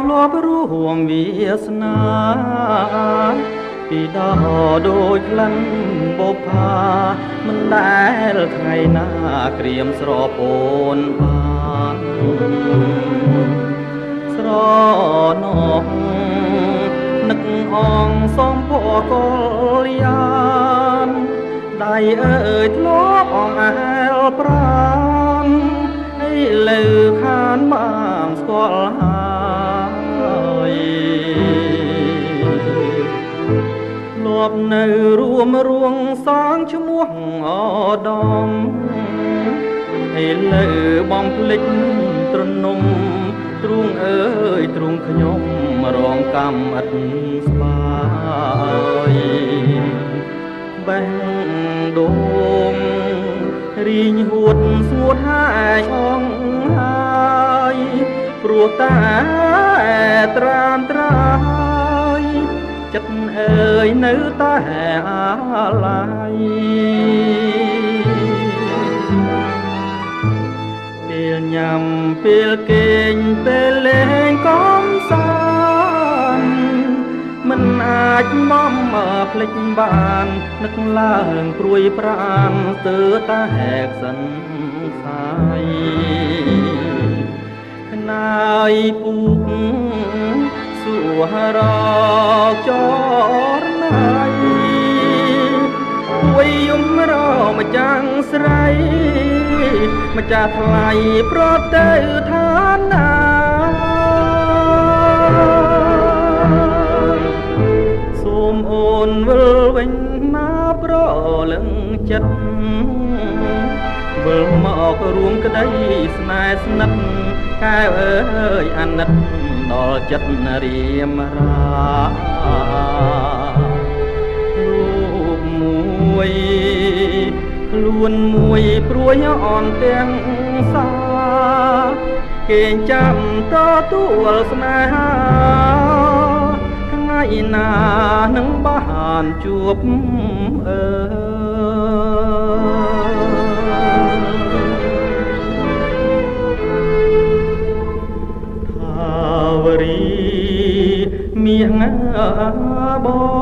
ធ្លាប់រួមវាសនាពីដល់ដូចក្លិនបុប្ផាមិនដែលថ្ងៃណាក្រៀមស្រពោនបានស្រណោះនឹកអងសំភកលយានដៃអើយធ្លាប់អងអែលប្រានឲ្យលើខានបានស្គាល់ហើយលបនៅរួមរួងសងឈ្មោះអដំឲ្យលើបំភ្លេចត្រនំទ្រូងអើយទ្រូងខ្ញុំរងកម្មឥតស្បាយបេះដូងរីងហួតស្ងួតហាយអងហើយព្រោះតែត្រានត្រាយចិត្តអើយនៅតែអាឡ័យពេលញ៉ាំពេលគេងពេលលេងកំសាន្តមិនអាចបំភ្លេចបាននឹកឡើងព្រួយប្រានទើតែហែកសិនសាយខ្នាយពូកសួររកចរណៃពួយយំរម្ចាស់ស្រីម្ចាស់ថ្លៃប្រត់ទៅឋានណាសូមអូនវិលវិញណាប្រលឹងចិត្តវិលមករួមក្តីស្នេហ៍ស្និទ្ធកែវអើយអាណិតដល់ចិត្តរៀមរារូបមួយខ្លួនមួយព្រួយអន់ទាំងសាគេចាំតទួលស្នេហាថ្ងៃណានឹងបានជួបអើថាវរីមាសបង